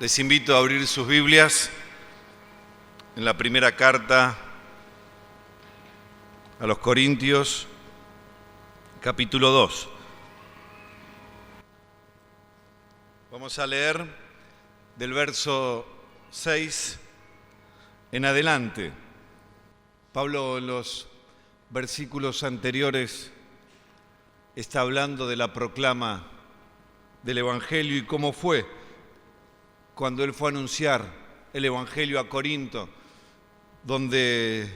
Les invito a abrir sus Biblias en la primera carta a los Corintios, capítulo 2. Vamos a leer del verso 6 en adelante. Pablo en los versículos anteriores está hablando de la proclama del Evangelio y cómo fue cuando él fue a anunciar el Evangelio a Corinto, donde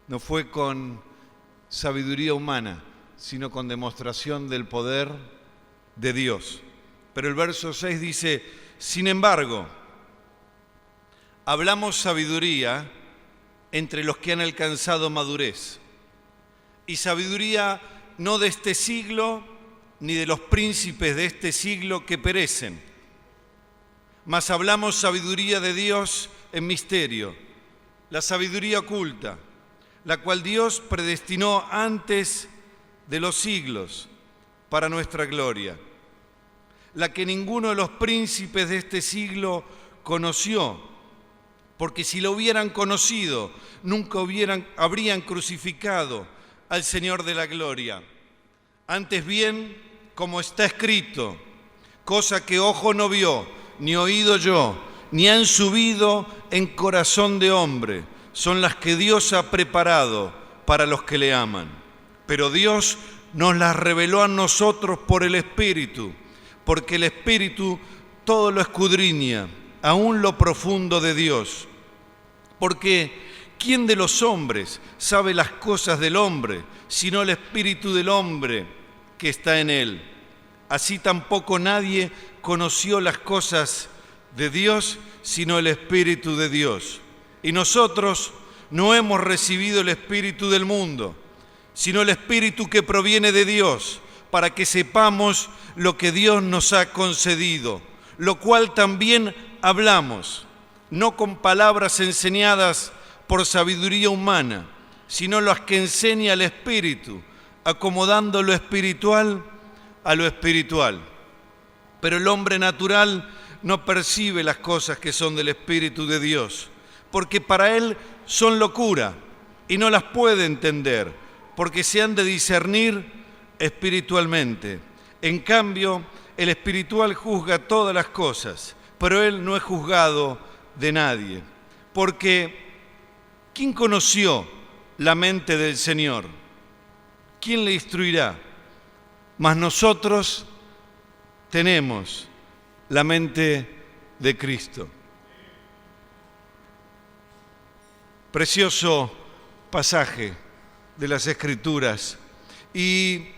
no fue con sabiduría humana, sino con demostración del poder de Dios. Pero el verso 6 dice: sin embargo, hablamos sabiduría entre los que han alcanzado madurez, y sabiduría no de este siglo, ni de los príncipes de este siglo que perecen, mas hablamos sabiduría de Dios en misterio, la sabiduría oculta, la cual Dios predestinó antes de los siglos para nuestra gloria, la que ninguno de los príncipes de este siglo conoció, porque si lo hubieran conocido, nunca habrían crucificado al Señor de la gloria. Antes bien, como está escrito, cosa que ojo no vio, ni oído yo, ni han subido en corazón de hombre, son las que Dios ha preparado para los que le aman. Pero Dios nos las reveló a nosotros por el Espíritu, porque el Espíritu todo lo escudriña, aún lo profundo de Dios. Porque ¿quién de los hombres sabe las cosas del hombre, sino el Espíritu del hombre que está en él? Así tampoco nadie conoció las cosas de Dios, sino el Espíritu de Dios. Y nosotros no hemos recibido el Espíritu del mundo, sino el Espíritu que proviene de Dios, para que sepamos lo que Dios nos ha concedido, lo cual también hablamos, no con palabras enseñadas por sabiduría humana, sino las que enseña el Espíritu, acomodando lo espiritual a lo espiritual. Pero el hombre natural no percibe las cosas que son del Espíritu de Dios, porque para él son locura y no las puede entender, porque se han de discernir espiritualmente. En cambio, el espiritual juzga todas las cosas, pero él no es juzgado de nadie. Porque ¿quién conoció la mente del Señor? ¿Quién le instruirá? Mas nosotros tenemos la mente de Cristo. Precioso pasaje de las Escrituras. Y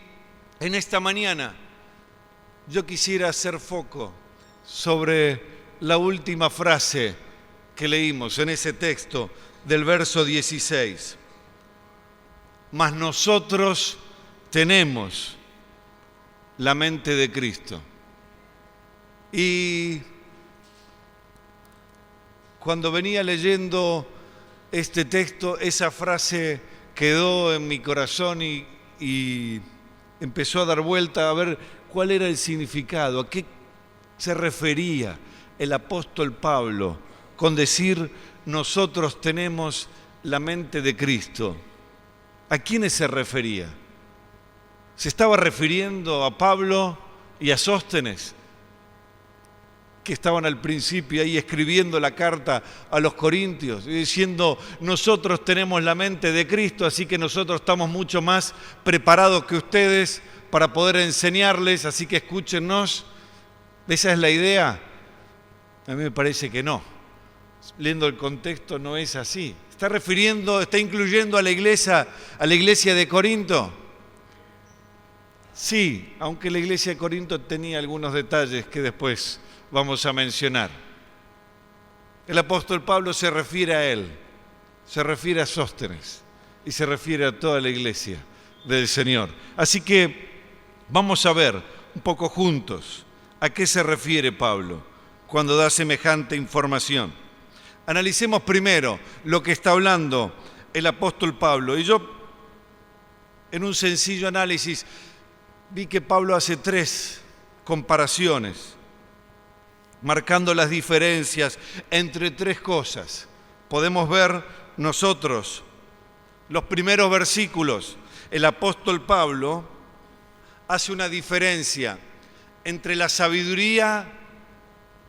en esta mañana yo quisiera hacer foco sobre la última frase que leímos en ese texto del verso 16. Mas nosotros tenemos la mente de Cristo. Y cuando venía leyendo este texto, esa frase quedó en mi corazón y empezó a dar vuelta a ver cuál era el significado, a qué se refería el apóstol Pablo con decir nosotros tenemos la mente de Cristo. ¿A quiénes se refería? ¿Se estaba refiriendo a Pablo y a Sóstenes, que estaban al principio ahí escribiendo la carta a los Corintios y diciendo nosotros tenemos la mente de Cristo, así que nosotros estamos mucho más preparados que ustedes para poder enseñarles, así que escúchennos? ¿Esa es la idea? A mí me parece que no. Leyendo el contexto no es así. ¿Está incluyendo a la iglesia de Corinto? Sí, aunque la iglesia de Corinto tenía algunos detalles que después vamos a mencionar. El apóstol Pablo se refiere a él, se refiere a Sóstenes y se refiere a toda la iglesia del Señor. Así que vamos a ver un poco juntos a qué se refiere Pablo cuando da semejante información. Analicemos primero lo que está hablando el apóstol Pablo. Y yo, en un sencillo análisis, vi que Pablo hace 3 comparaciones marcando las diferencias entre tres cosas. Podemos ver nosotros los primeros versículos. El apóstol Pablo hace una diferencia entre la sabiduría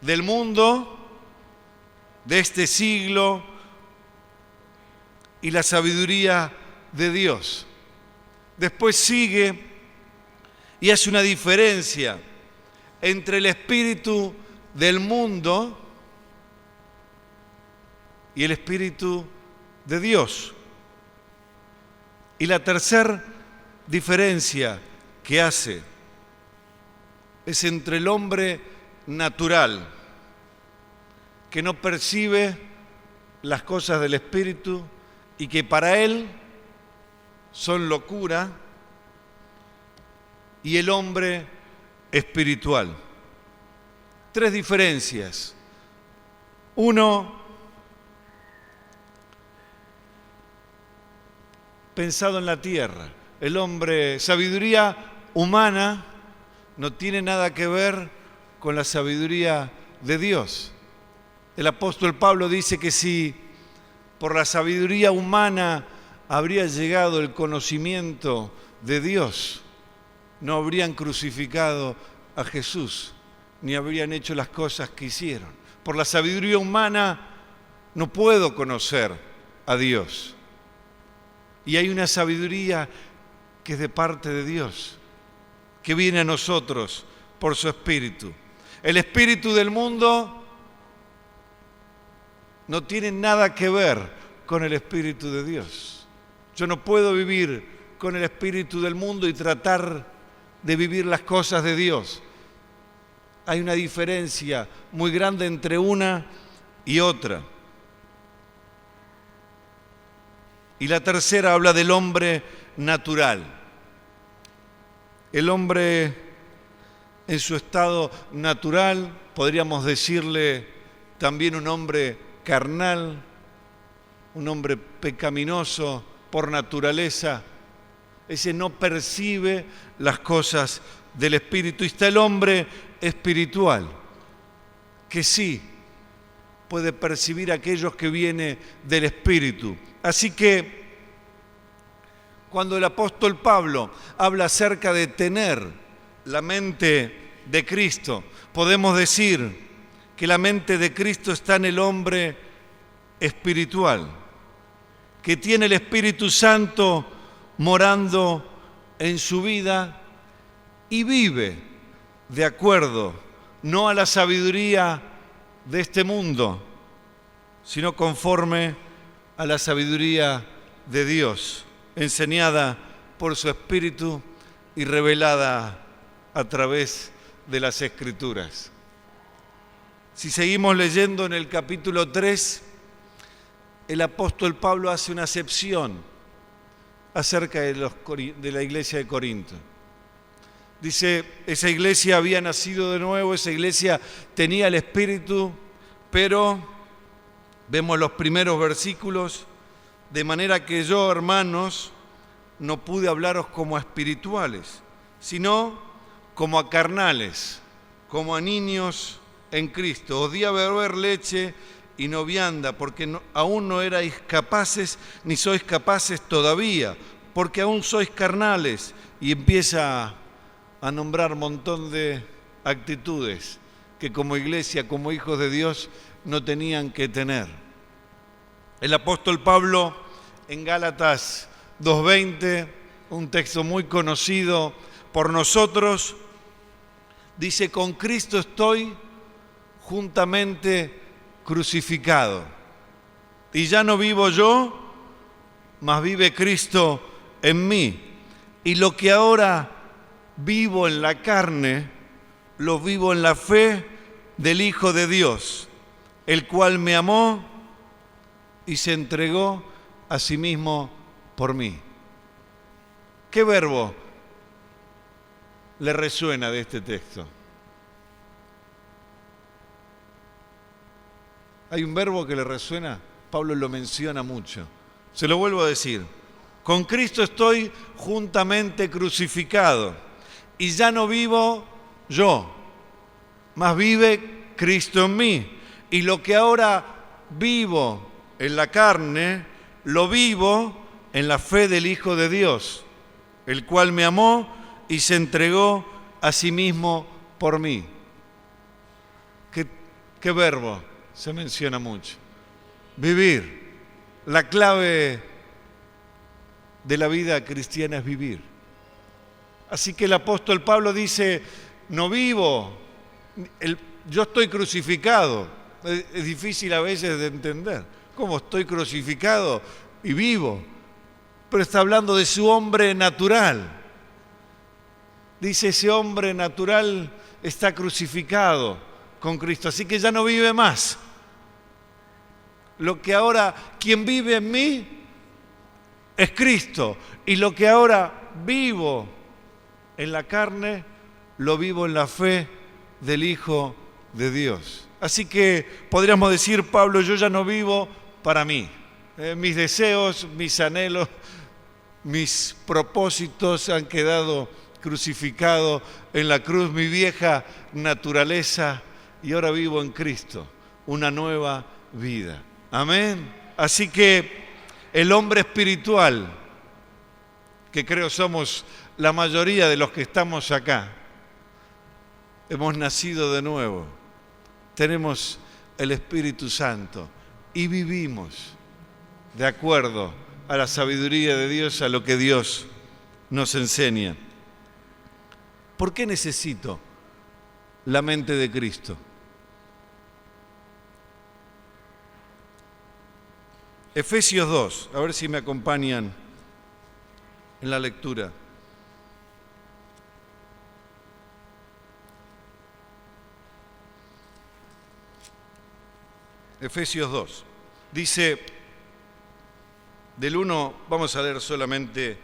del mundo, de este siglo, y la sabiduría de Dios. Después sigue y hace una diferencia entre el espíritu del mundo y el espíritu de Dios. Y la tercera diferencia que hace es entre el hombre natural, que no percibe las cosas del espíritu y que para él son locura, y el hombre espiritual. Tres diferencias. Uno, pensado en la tierra. El hombre, sabiduría humana, no tiene nada que ver con la sabiduría de Dios. El apóstol Pablo dice que si por la sabiduría humana habría llegado el conocimiento de Dios, no habrían crucificado a Jesús, ni habrían hecho las cosas que hicieron. Por la sabiduría humana no puedo conocer a Dios. Y hay una sabiduría que es de parte de Dios, que viene a nosotros por su Espíritu. El espíritu del mundo no tiene nada que ver con el Espíritu de Dios. Yo no puedo vivir con el espíritu del mundo y tratar de vivir las cosas de Dios. Hay una diferencia muy grande entre una y otra. Y la tercera habla del hombre natural. El hombre en su estado natural, podríamos decirle también un hombre carnal, un hombre pecaminoso por naturaleza. Ese no percibe las cosas del Espíritu. Y está el hombre espiritual, que sí puede percibir aquellos que viene del Espíritu. Así que cuando el apóstol Pablo habla acerca de tener la mente de Cristo, podemos decir que la mente de Cristo está en el hombre espiritual, que tiene el Espíritu Santo morando en su vida y vive de acuerdo no a la sabiduría de este mundo, sino conforme a la sabiduría de Dios, enseñada por su Espíritu y revelada a través de las Escrituras. Si seguimos leyendo en el capítulo 3, el apóstol Pablo hace una acepción acerca de la iglesia de Corinto. Dice, esa iglesia había nacido de nuevo, esa iglesia tenía el Espíritu, pero vemos los primeros versículos, de manera que yo, hermanos, no pude hablaros como a espirituales, sino como a carnales, como a niños en Cristo. Os di a beber leche y no vianda, porque aún no erais capaces, ni sois capaces todavía, porque aún sois carnales. Y empieza a nombrar un montón de actitudes que como iglesia, como hijos de Dios, no tenían que tener. El apóstol Pablo en Gálatas 2:20, un texto muy conocido por nosotros, dice, con Cristo estoy juntamente crucificado. Y ya no vivo yo, mas vive Cristo en mí. Y lo que ahora vivo en la carne, lo vivo en la fe del Hijo de Dios, el cual me amó y se entregó a sí mismo por mí. ¿Qué verbo le resuena de este texto? Hay un verbo que le resuena, Pablo lo menciona mucho. Se lo vuelvo a decir. Con Cristo estoy juntamente crucificado y ya no vivo yo, mas vive Cristo en mí. Y lo que ahora vivo en la carne, lo vivo en la fe del Hijo de Dios, el cual me amó y se entregó a sí mismo por mí. ¿Qué verbo se menciona mucho? Vivir. La clave de la vida cristiana es vivir. Así que el apóstol Pablo dice, no vivo, yo estoy crucificado. Es difícil a veces de entender. ¿Cómo estoy crucificado y vivo? Pero está hablando de su hombre natural. Dice, ese hombre natural está crucificado con Cristo, así que ya no vive más. Lo que ahora, quien vive en mí es Cristo, y lo que ahora vivo en la carne, lo vivo en la fe del Hijo de Dios. Así que podríamos decir, Pablo, yo ya no vivo para mí. Mis deseos, mis anhelos, mis propósitos han quedado crucificados en la cruz, mi vieja naturaleza, y ahora vivo en Cristo, una nueva vida. Amén. Así que el hombre espiritual, que creo somos la mayoría de los que estamos acá, hemos nacido de nuevo, tenemos el Espíritu Santo y vivimos de acuerdo a la sabiduría de Dios, a lo que Dios nos enseña. ¿Por qué necesito la mente de Cristo? Efesios 2, a ver si me acompañan en la lectura. Efesios 2. Dice, del 1, vamos a leer solamente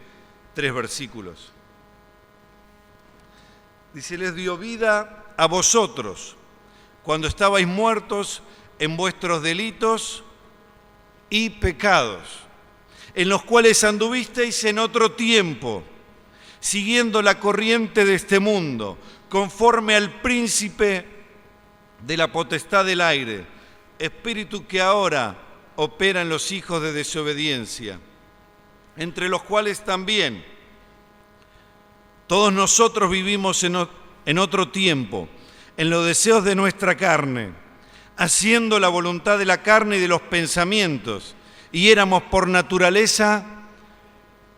3 versículos. Dice, les dio vida a vosotros cuando estabais muertos en vuestros delitos y pecados, en los cuales anduvisteis en otro tiempo, siguiendo la corriente de este mundo, conforme al príncipe de la potestad del aire, espíritu que ahora opera en los hijos de desobediencia, entre los cuales también todos nosotros vivimos en otro tiempo, en los deseos de nuestra carne, haciendo la voluntad de la carne y de los pensamientos, y éramos por naturaleza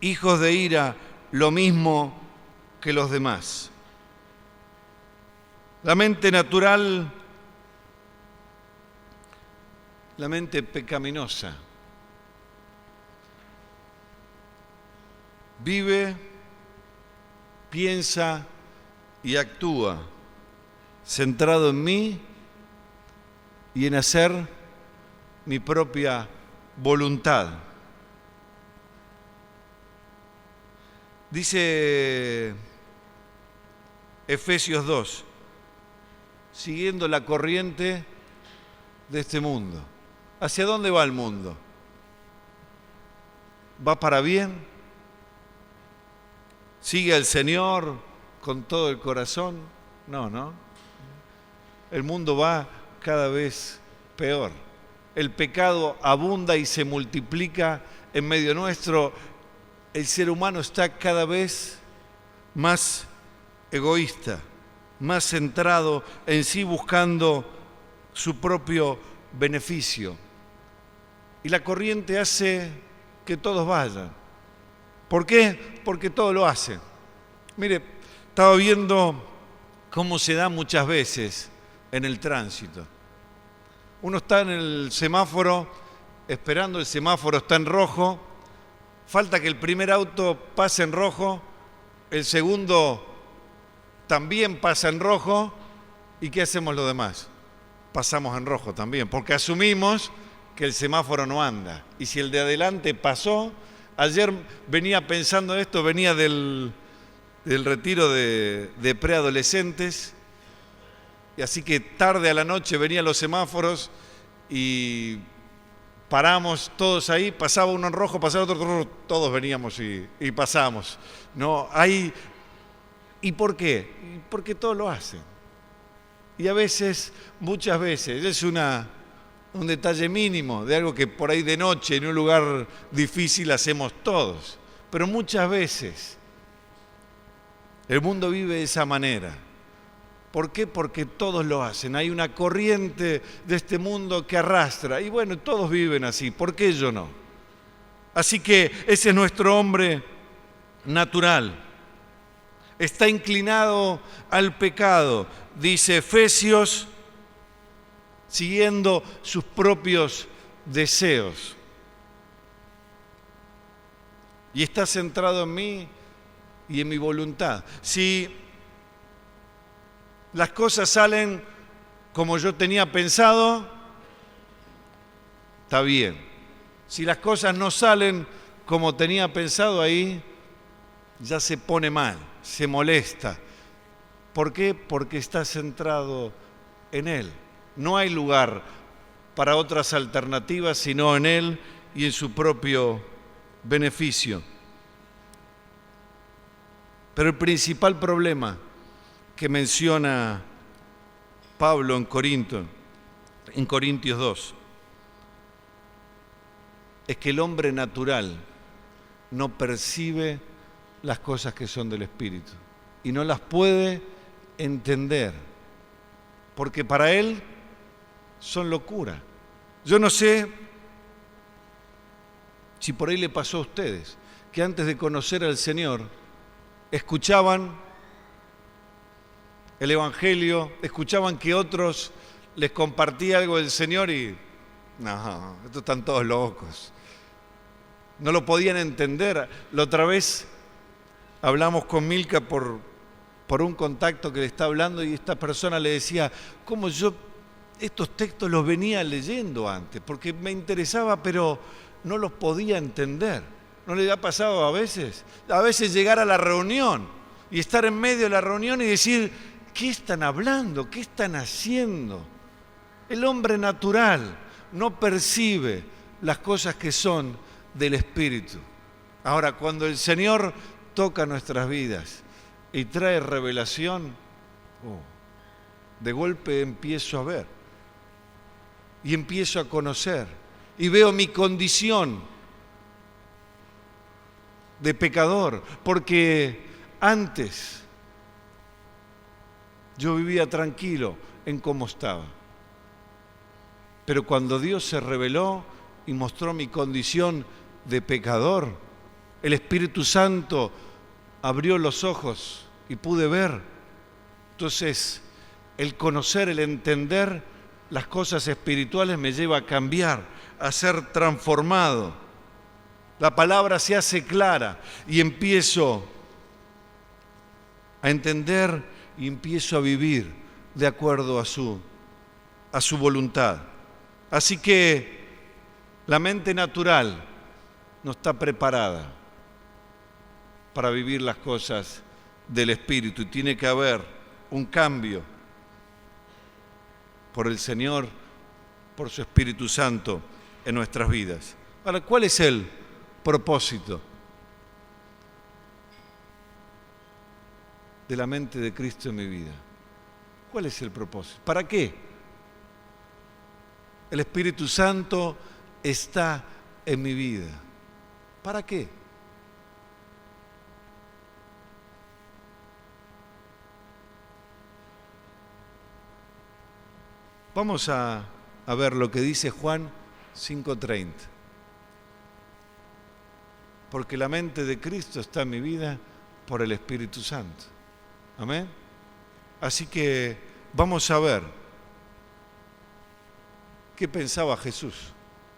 hijos de ira, lo mismo que los demás. La mente natural, la mente pecaminosa, vive, piensa y actúa centrado en mí y en hacer mi propia voluntad. Dice Efesios 2, siguiendo la corriente de este mundo. ¿Hacia dónde va el mundo? ¿Va para bien? ¿Sigue al Señor con todo el corazón? No. El mundo va cada vez peor. El pecado abunda y se multiplica en medio nuestro. El ser humano está cada vez más egoísta, más centrado en sí, buscando su propio beneficio. Y la corriente hace que todos vayan. ¿Por qué? Porque todo lo hace. Mire, estaba viendo cómo se da muchas veces en el tránsito. Uno está en el semáforo, esperando, el semáforo está en rojo, falta que el primer auto pase en rojo, el segundo también pasa en rojo, ¿y qué hacemos los demás? Pasamos en rojo también, porque asumimos que el semáforo no anda. Y si el de adelante pasó, ayer venía pensando esto, venía del retiro de preadolescentes, y así que tarde a la noche venían los semáforos y paramos todos ahí, pasaba uno en rojo, pasaba otro, todos veníamos y pasamos. No, ¿y por qué? Porque todos lo hacen. Y a veces, muchas veces, es un detalle mínimo de algo que por ahí de noche en un lugar difícil hacemos todos. Pero muchas veces el mundo vive de esa manera. ¿Por qué? Porque todos lo hacen. Hay una corriente de este mundo que arrastra. Y bueno, todos viven así. ¿Por qué yo no? Así que ese es nuestro hombre natural. Está inclinado al pecado, dice Efesios, siguiendo sus propios deseos. Y está centrado en mí y en mi voluntad. Si las cosas salen como yo tenía pensado, está bien. Si las cosas no salen como tenía pensado, ahí ya se pone mal, se molesta. ¿Por qué? Porque está centrado en Él. No hay lugar para otras alternativas sino en Él y en su propio beneficio. Pero el principal problema que menciona Pablo en Corintios 2, es que el hombre natural no percibe las cosas que son del Espíritu y no las puede entender, porque para él son locura. Yo no sé si por ahí le pasó a ustedes, que antes de conocer al Señor, escuchaban el Evangelio, escuchaban que otros les compartía algo del Señor y, no, estos están todos locos. No lo podían entender. La otra vez hablamos con Milka por un contacto que le está hablando y esta persona le decía, ¿cómo yo estos textos los venía leyendo antes? Porque me interesaba, pero no los podía entender. ¿No le ha pasado a veces? A veces llegar a la reunión y estar en medio de la reunión y decir, ¿qué están hablando? ¿Qué están haciendo? El hombre natural no percibe las cosas que son del Espíritu. Ahora, cuando el Señor toca nuestras vidas y trae revelación, de golpe empiezo a ver y empiezo a conocer y veo mi condición de pecador, porque antes yo vivía tranquilo en cómo estaba. Pero cuando Dios se reveló y mostró mi condición de pecador, el Espíritu Santo abrió los ojos y pude ver. Entonces, el conocer, el entender las cosas espirituales me lleva a cambiar, a ser transformado. La palabra se hace clara y empiezo a entender y empiezo a vivir de acuerdo a su voluntad. Así que la mente natural no está preparada para vivir las cosas del Espíritu y tiene que haber un cambio por el Señor, por su Espíritu Santo en nuestras vidas. Ahora, ¿cuál es el propósito de la mente de Cristo en mi vida? ¿Cuál es el propósito? ¿Para qué? El Espíritu Santo está en mi vida. ¿Para qué? Vamos a ver lo que dice Juan 5:30. Porque la mente de Cristo está en mi vida por el Espíritu Santo. Amén. Así que vamos a ver qué pensaba Jesús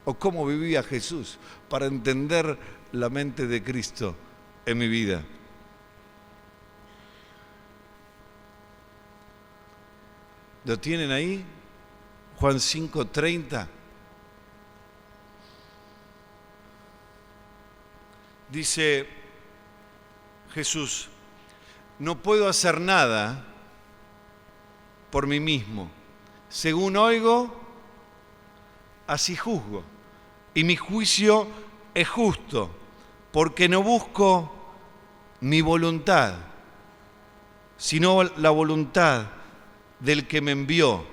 o cómo vivía Jesús para entender la mente de Cristo en mi vida. ¿Lo tienen ahí? Juan 5:30. Dice Jesús, no puedo hacer nada por mí mismo. Según oigo, así juzgo. Y mi juicio es justo, porque no busco mi voluntad, sino la voluntad del que me envió,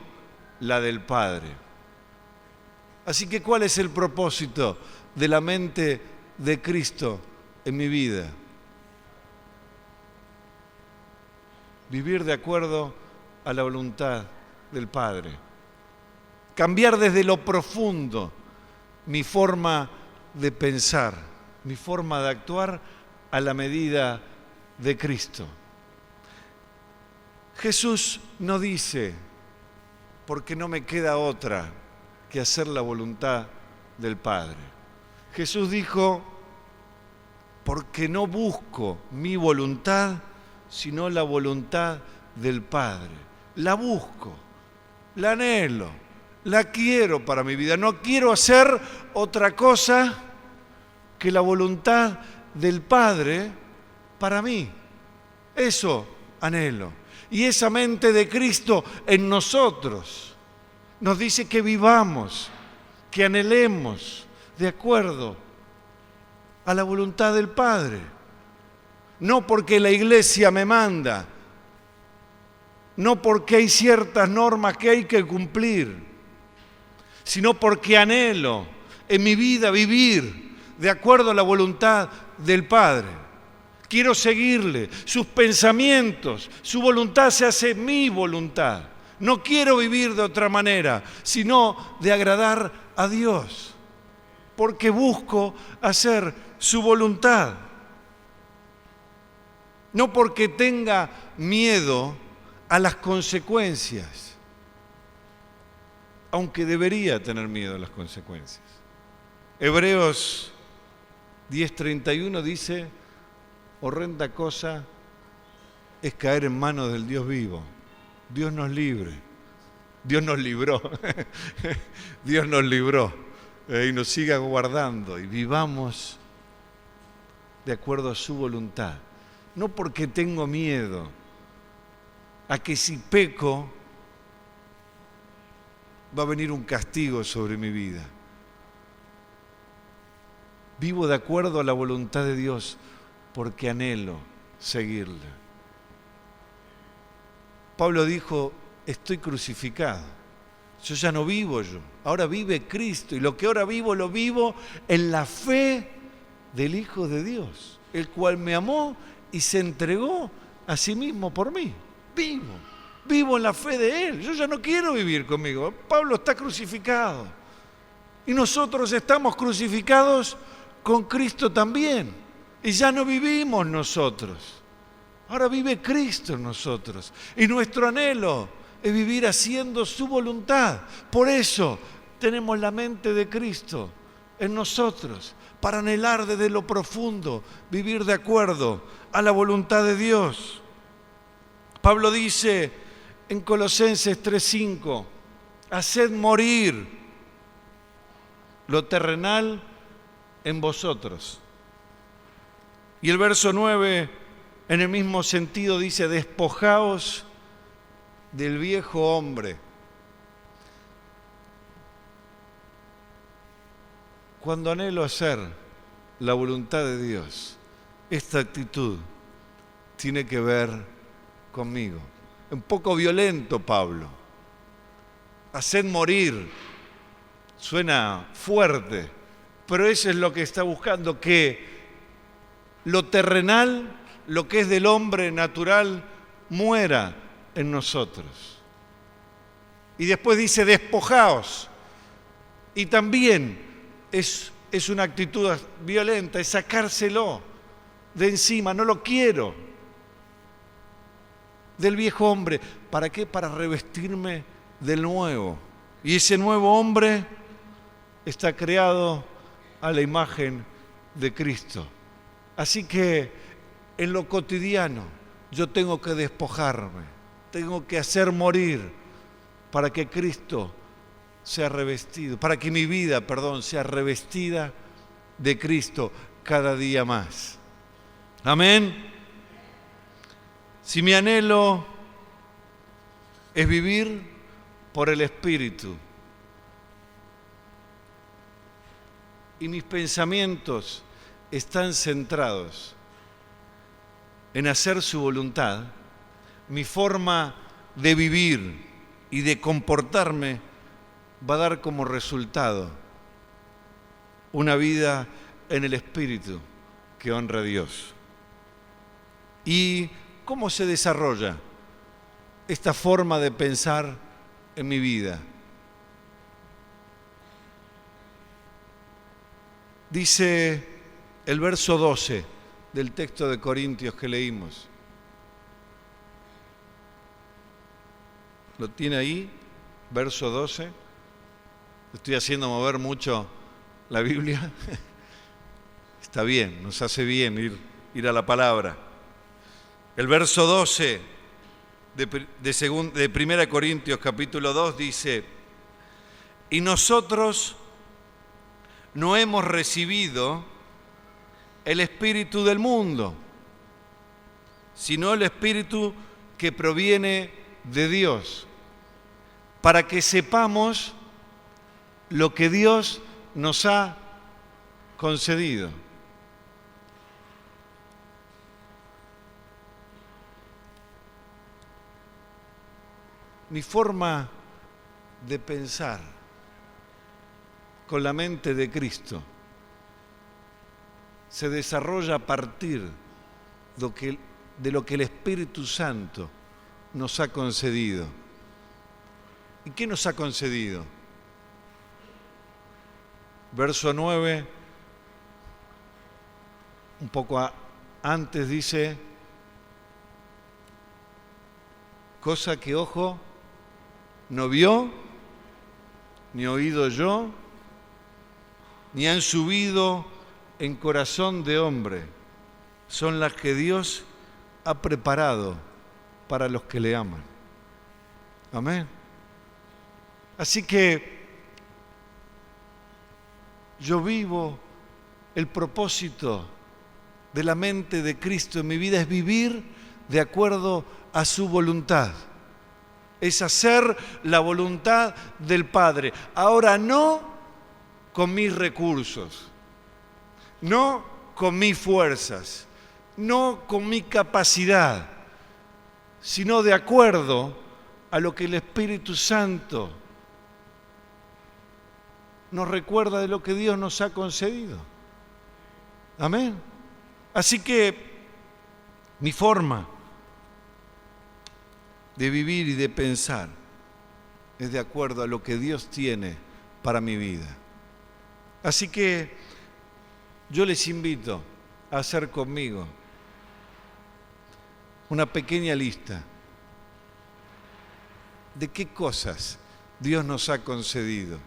la del Padre. Así que, ¿cuál es el propósito de la mente de Cristo en mi vida? Vivir de acuerdo a la voluntad del Padre. Cambiar desde lo profundo mi forma de pensar, mi forma de actuar a la medida de Cristo. Jesús no dice, porque no me queda otra que hacer la voluntad del Padre. Jesús dijo, porque no busco mi voluntad, sino la voluntad del Padre. La busco, la anhelo, la quiero para mi vida. No quiero hacer otra cosa que la voluntad del Padre para mí. Eso anhelo. Y esa mente de Cristo en nosotros nos dice que vivamos, que anhelemos de acuerdo a la voluntad del Padre. No porque la iglesia me manda, no porque hay ciertas normas que hay que cumplir, sino porque anhelo en mi vida vivir de acuerdo a la voluntad del Padre. Quiero seguirle, sus pensamientos, su voluntad se hace mi voluntad. No quiero vivir de otra manera, sino de agradar a Dios, porque busco hacer su voluntad. No porque tenga miedo a las consecuencias, aunque debería tener miedo a las consecuencias. Hebreos 10:31 dice, horrenda cosa es caer en manos del Dios vivo. Dios nos libre. Dios nos libró. Dios nos libró. Y nos siga guardando y vivamos de acuerdo a su voluntad. No porque tengo miedo a que si peco va a venir un castigo sobre mi vida. Vivo de acuerdo a la voluntad de Dios porque anhelo seguirle. Pablo dijo, estoy crucificado. Yo ya no vivo yo, ahora vive Cristo. Y lo que ahora vivo, lo vivo en la fe del Hijo de Dios, el cual me amó y se entregó a sí mismo por mí. Vivo en la fe de Él. Yo ya no quiero vivir conmigo. Pablo está crucificado. Y nosotros estamos crucificados con Cristo también. Y ya no vivimos nosotros. Ahora vive Cristo en nosotros. Y nuestro anhelo es vivir haciendo su voluntad. Por eso tenemos la mente de Cristo en nosotros, para anhelar desde lo profundo, vivir de acuerdo a la voluntad de Dios. Pablo dice en Colosenses 3:5, haced morir lo terrenal en vosotros. Y el verso 9, en el mismo sentido, dice, despojaos del viejo hombre. Cuando anhelo hacer la voluntad de Dios, esta actitud tiene que ver conmigo. Un poco violento, Pablo. Haced morir. Suena fuerte, pero eso es lo que está buscando, que lo terrenal, lo que es del hombre natural, muera en nosotros. Y después dice, despojaos. Y también es una actitud violenta, es sacárselo de encima, no lo quiero, del viejo hombre. ¿Para qué? Para revestirme del nuevo. Y ese nuevo hombre está creado a la imagen de Cristo. Así que en lo cotidiano yo tengo que despojarme, tengo que hacer morir para que Cristo sea revestido, para que mi vida, sea revestida de Cristo cada día más. Amén. Si mi anhelo es vivir por el Espíritu y mis pensamientos están centrados en hacer su voluntad, mi forma de vivir y de comportarme va a dar como resultado una vida en el Espíritu que honra a Dios. ¿Y cómo se desarrolla esta forma de pensar en mi vida? Dice el verso 12 del texto de Corintios que leímos. ¿Lo tiene ahí? Verso 12. Estoy haciendo mover mucho la Biblia. Está bien, nos hace bien ir a la palabra. El verso 12 de 1 Corintios capítulo 2 dice: y nosotros no hemos recibido el espíritu del mundo, sino el espíritu que proviene de Dios, para que sepamos lo que Dios nos ha concedido. Mi forma de pensar con la mente de Cristo se desarrolla a partir de lo que el Espíritu Santo nos ha concedido. ¿Y qué nos ha concedido? Verso 9, un poco antes dice: cosa que ojo no vio, ni oído yo, ni han subido en corazón de hombre, son las que Dios ha preparado para los que le aman. Amén. Así que yo vivo el propósito de la mente de Cristo en mi vida, es vivir de acuerdo a su voluntad. Es hacer la voluntad del Padre. Ahora, no con mis recursos, no con mis fuerzas, no con mi capacidad, sino de acuerdo a lo que el Espíritu Santo nos recuerda de lo que Dios nos ha concedido. Amén. Así que mi forma de vivir y de pensar es de acuerdo a lo que Dios tiene para mi vida. Así que yo les invito a hacer conmigo una pequeña lista de qué cosas Dios nos ha concedido.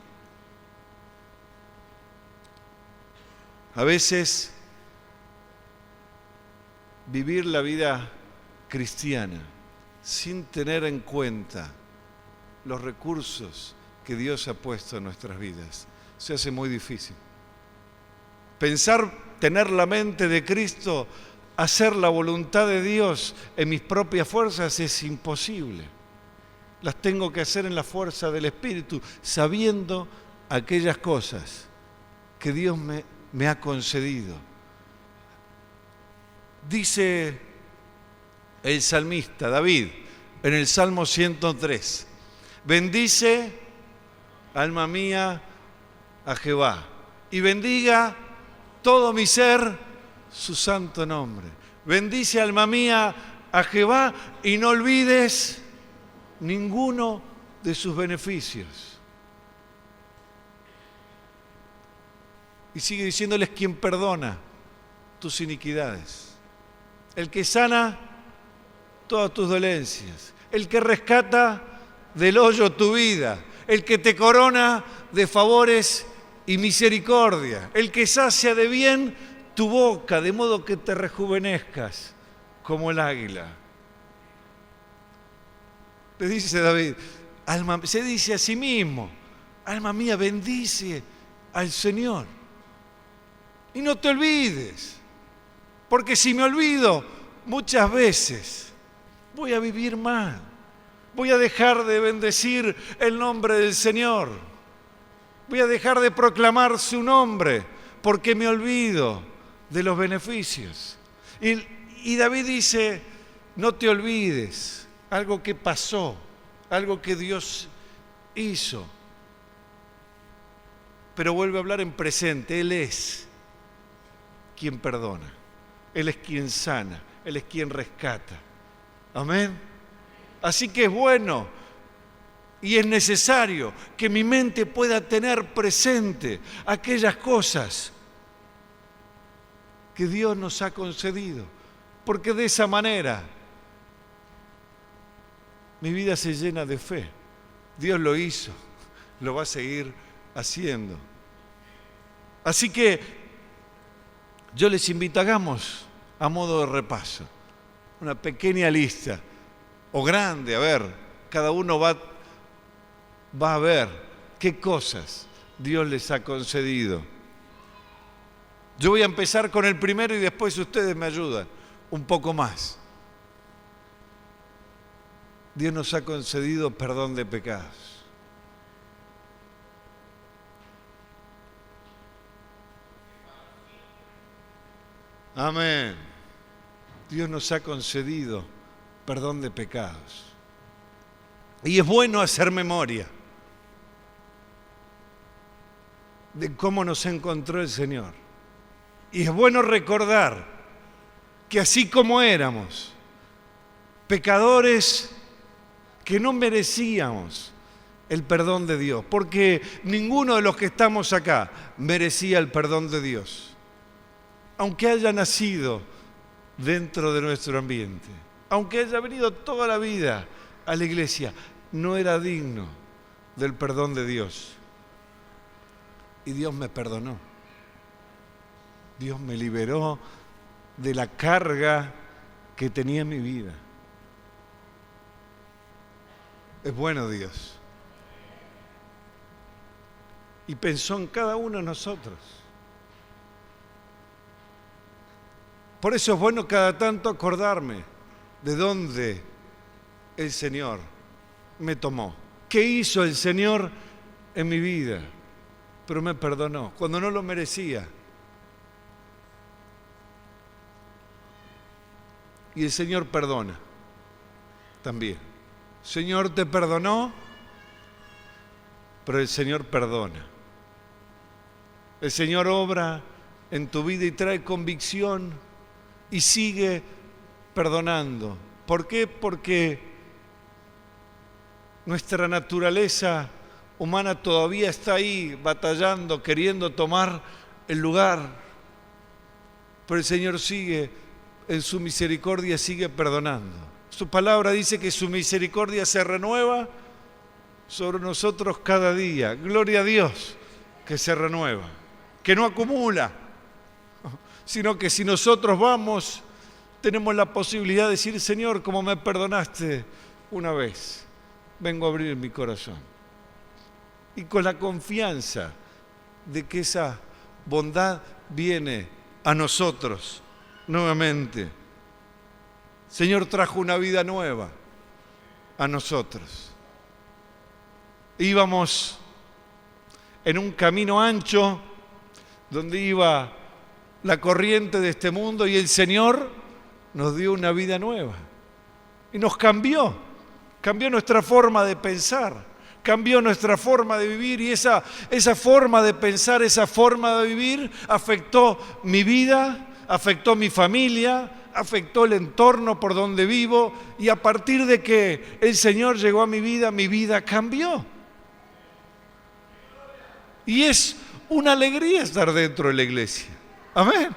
A veces vivir la vida cristiana sin tener en cuenta los recursos que Dios ha puesto en nuestras vidas se hace muy difícil. Pensar tener la mente de Cristo, hacer la voluntad de Dios en mis propias fuerzas es imposible. Las tengo que hacer en la fuerza del Espíritu, sabiendo aquellas cosas que Dios me ha concedido. Dice el salmista David en el Salmo 103: bendice, alma mía, a Jehová, y bendiga todo mi ser su santo nombre. Bendice, alma mía, a Jehová, y no olvides ninguno de sus beneficios. Y sigue diciéndoles: quien perdona tus iniquidades, el que sana todas tus dolencias, el que rescata del hoyo tu vida, el que te corona de favores y misericordia, el que sacia de bien tu boca, de modo que te rejuvenezcas como el águila. Le dice David, se dice a sí mismo: alma mía, bendice al Señor. Y no te olvides, porque si me olvido, muchas veces voy a vivir mal, voy a dejar de bendecir el nombre del Señor, voy a dejar de proclamar su nombre, porque me olvido de los beneficios. Y David dice: no te olvides algo que pasó, algo que Dios hizo. Pero vuelve a hablar en presente. Él es quien perdona, Él es quien sana, Él es quien rescata. Amén. Así que es bueno y es necesario que mi mente pueda tener presente aquellas cosas que Dios nos ha concedido, porque de esa manera mi vida se llena de fe. Dios lo hizo, lo va a seguir haciendo. Así que yo les invito, hagamos a modo de repaso una pequeña lista, o grande, a ver, cada uno va a ver qué cosas Dios les ha concedido. Yo voy a empezar con el primero y después ustedes me ayudan un poco más. Dios nos ha concedido perdón de pecados. Amén. Dios nos ha concedido perdón de pecados. Y es bueno hacer memoria de cómo nos encontró el Señor. Y es bueno recordar que así como éramos pecadores que no merecíamos el perdón de Dios, porque ninguno de los que estamos acá merecía el perdón de Dios, aunque haya nacido dentro de nuestro ambiente, aunque haya venido toda la vida a la iglesia, no era digno del perdón de Dios. Y Dios me perdonó. Dios me liberó de la carga que tenía en mi vida. Es bueno Dios. Y pensó en cada uno de nosotros. Por eso es bueno cada tanto acordarme de dónde el Señor me tomó. ¿Qué hizo el Señor en mi vida? Pero me perdonó cuando no lo merecía. Y el Señor perdona también. El Señor te perdonó, pero el Señor perdona. El Señor obra en tu vida y trae convicción y sigue perdonando. ¿Por qué? Porque nuestra naturaleza humana todavía está ahí batallando, queriendo tomar el lugar. Pero el Señor sigue en su misericordia, sigue perdonando. Su palabra dice que su misericordia se renueva sobre nosotros cada día. Gloria a Dios que se renueva, que no acumula, sino que si nosotros vamos, tenemos la posibilidad de decir: Señor, como me perdonaste una vez, vengo a abrir mi corazón. Y con la confianza de que esa bondad viene a nosotros nuevamente. Señor trajo una vida nueva a nosotros. Íbamos en un camino ancho donde iba la corriente de este mundo y el Señor nos dio una vida nueva y nos cambió nuestra forma de pensar, cambió nuestra forma de vivir, y esa forma de pensar, esa forma de vivir afectó mi vida, afectó mi familia, afectó el entorno por donde vivo, y a partir de que el Señor llegó a mi vida cambió. Y es una alegría estar dentro de la iglesia. Amén.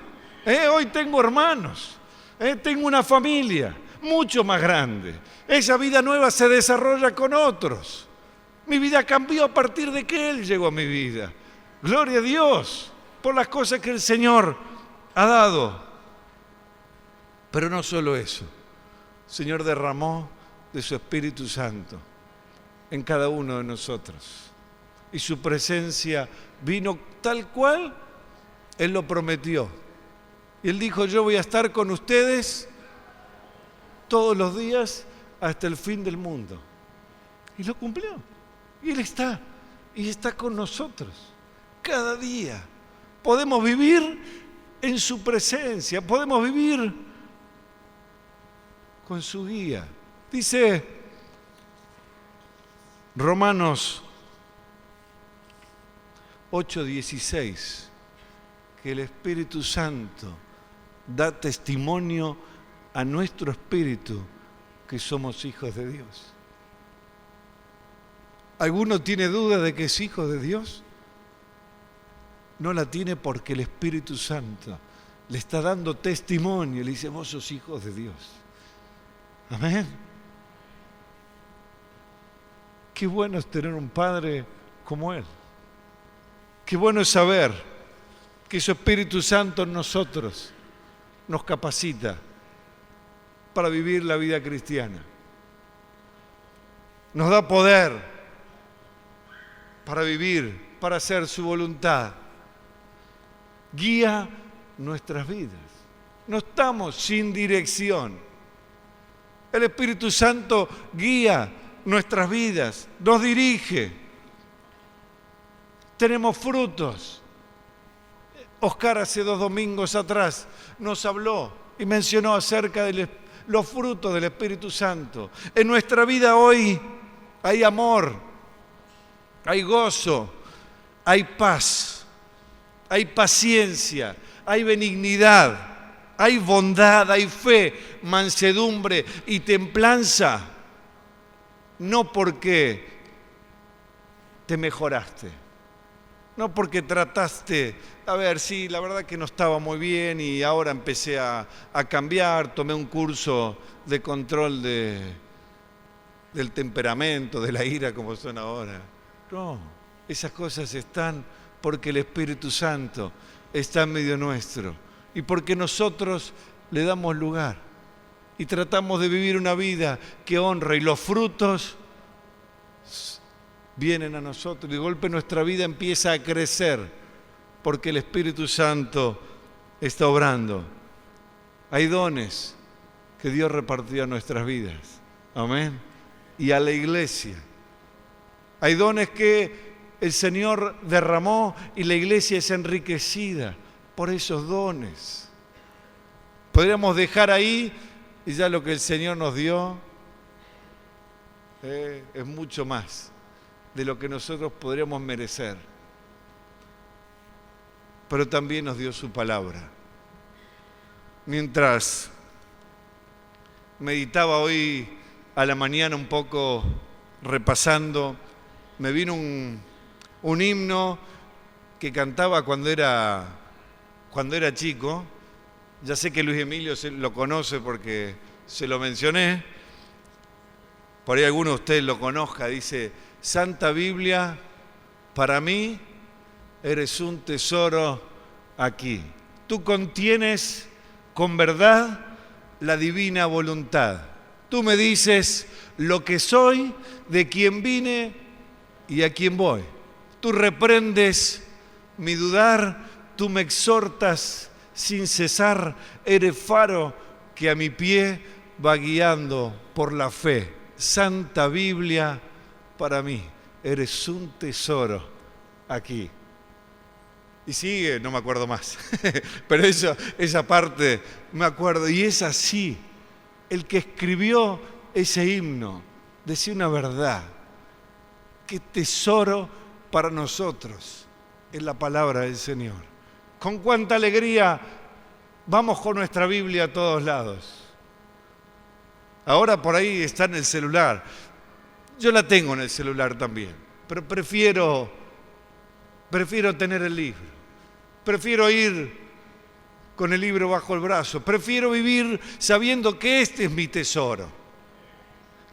Hoy tengo hermanos, tengo una familia mucho más grande. Esa vida nueva se desarrolla con otros. Mi vida cambió a partir de que Él llegó a mi vida. Gloria a Dios por las cosas que el Señor ha dado. Pero no solo eso. El Señor derramó de su Espíritu Santo en cada uno de nosotros. Y su presencia vino tal cual Él lo prometió. Y Él dijo: yo voy a estar con ustedes todos los días hasta el fin del mundo. Y lo cumplió. Y Él está. Y está con nosotros cada día. Podemos vivir en su presencia. Podemos vivir con su guía. Dice Romanos 8:16 que el Espíritu Santo da testimonio a nuestro espíritu que somos hijos de Dios. ¿Alguno tiene duda de que es hijo de Dios? No la tiene porque el Espíritu Santo le está dando testimonio. Le dice, vos sos hijos de Dios. Amén. Qué bueno es tener un Padre como Él. Qué bueno es saber que su Espíritu Santo en nosotros nos capacita para vivir la vida cristiana. Nos da poder para vivir, para hacer su voluntad. Guía nuestras vidas. No estamos sin dirección. El Espíritu Santo guía nuestras vidas, nos dirige. Tenemos frutos. Oscar hace 2 domingos atrás nos habló y mencionó acerca de los frutos del Espíritu Santo. En nuestra vida hoy hay amor, hay gozo, hay paz, hay paciencia, hay benignidad, hay bondad, hay fe, mansedumbre y templanza. No porque te mejoraste, no porque trataste, a ver, sí, la verdad que no estaba muy bien y ahora empecé a cambiar, tomé un curso de control del temperamento, de la ira como son ahora. No, esas cosas están porque el Espíritu Santo está en medio nuestro y porque nosotros le damos lugar y tratamos de vivir una vida que honra y los frutos vienen a nosotros y de golpe nuestra vida empieza a crecer porque el Espíritu Santo está obrando. Hay dones que Dios repartió a nuestras vidas, amén, y a la iglesia. Hay dones que el Señor derramó y la iglesia es enriquecida por esos dones. Podríamos dejar ahí y ya lo que el Señor nos dio es mucho más de lo que nosotros podríamos merecer. Pero también nos dio su palabra. Mientras meditaba hoy a la mañana un poco repasando, me vino un himno que cantaba cuando era chico. Ya sé que Luis Emilio lo conoce porque se lo mencioné. Por ahí alguno de ustedes lo conozca. Dice, Santa Biblia, para mí eres un tesoro aquí. Tú contienes con verdad la divina voluntad. Tú me dices lo que soy, de quién vine y a quién voy. Tú reprendes mi dudar, tú me exhortas sin cesar, eres faro que a mi pie va guiando por la fe. Santa Biblia, para mí, eres un tesoro aquí. Y sigue, no me acuerdo más, pero esa parte me acuerdo. Y es así, el que escribió ese himno decía una verdad. Qué tesoro para nosotros es la palabra del Señor. Con cuánta alegría vamos con nuestra Biblia a todos lados. Ahora por ahí está en el celular. Yo la tengo en el celular también, pero prefiero tener el libro. Prefiero ir con el libro bajo el brazo. Prefiero vivir sabiendo que este es mi tesoro.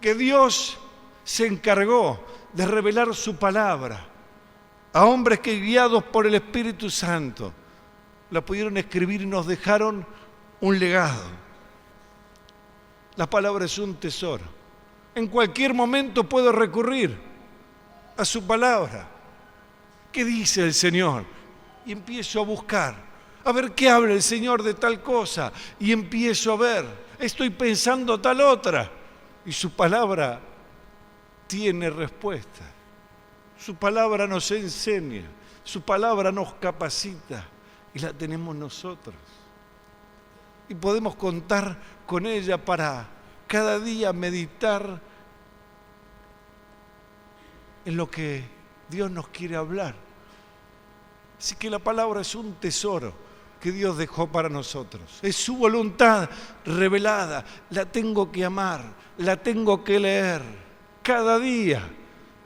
Que Dios se encargó de revelar su palabra a hombres que guiados por el Espíritu Santo la pudieron escribir y nos dejaron un legado. La palabra es un tesoro. En cualquier momento puedo recurrir a su palabra. ¿Qué dice el Señor? Y empiezo a buscar, a ver qué habla el Señor de tal cosa. Y empiezo a ver, estoy pensando tal otra. Y su palabra tiene respuesta. Su palabra nos enseña, su palabra nos capacita y la tenemos nosotros. Y podemos contar con ella para cada día meditar en lo que Dios nos quiere hablar. Así que la palabra es un tesoro que Dios dejó para nosotros. Es su voluntad revelada. La tengo que amar, la tengo que leer cada día,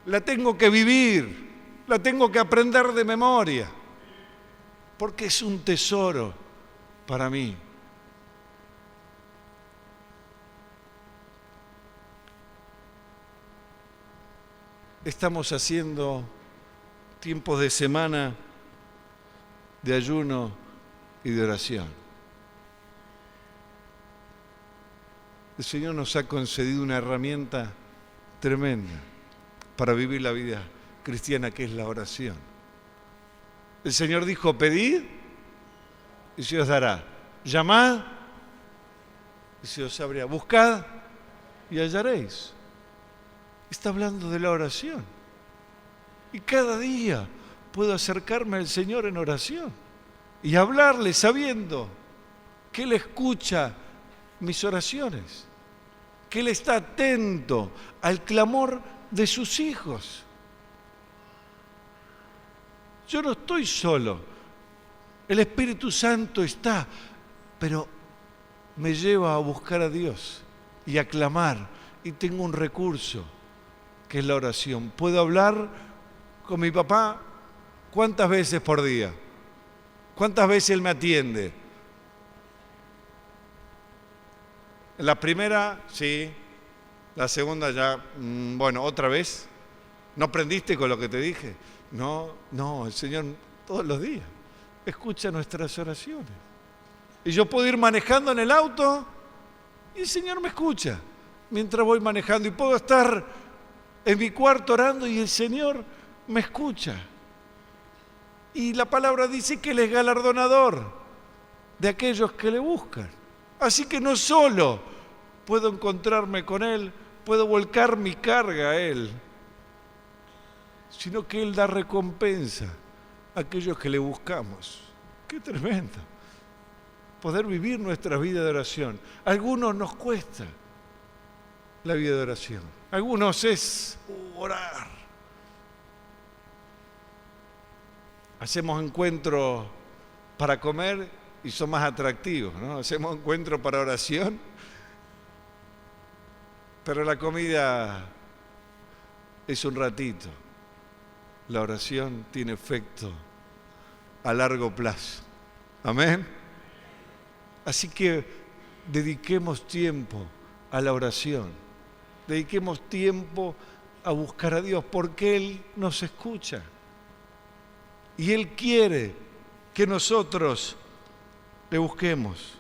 la tengo que vivir, la tengo que aprender de memoria, porque es un tesoro para mí. Estamos haciendo tiempos de semana de ayuno y de oración. El Señor nos ha concedido una herramienta tremenda para vivir la vida cristiana, que es la oración. El Señor dijo: pedid y se os dará, llamad y se os abrirá, buscad y hallaréis. Está hablando de la oración. Y cada día puedo acercarme al Señor en oración y hablarle sabiendo que Él escucha mis oraciones, que Él está atento al clamor de sus hijos. Yo no estoy solo, el Espíritu Santo está, pero me lleva a buscar a Dios y a clamar, y tengo un recurso que es la oración. Puedo hablar con mi papá ¿cuántas veces por día? ¿Cuántas veces Él me atiende? La primera, sí. La segunda ya, bueno, ¿otra vez? ¿No aprendiste con lo que te dije? No, el Señor todos los días escucha nuestras oraciones. Y yo puedo ir manejando en el auto y el Señor me escucha mientras voy manejando. Y puedo estar en mi cuarto orando y el Señor me escucha. Y la palabra dice que Él es galardonador de aquellos que le buscan. Así que no solo puedo encontrarme con Él, puedo volcar mi carga a Él, sino que Él da recompensa a aquellos que le buscamos. ¡Qué tremendo! Poder vivir nuestra vida de oración. A algunos nos cuesta la vida de oración. A algunos es orar. Hacemos encuentros para comer y son más atractivos, ¿no? Hacemos encuentros para oración, pero la comida es un ratito. La oración tiene efecto a largo plazo. Amén. Así que dediquemos tiempo a la oración. Dediquemos tiempo a buscar a Dios, porque Él nos escucha. Y Él quiere que nosotros le busquemos.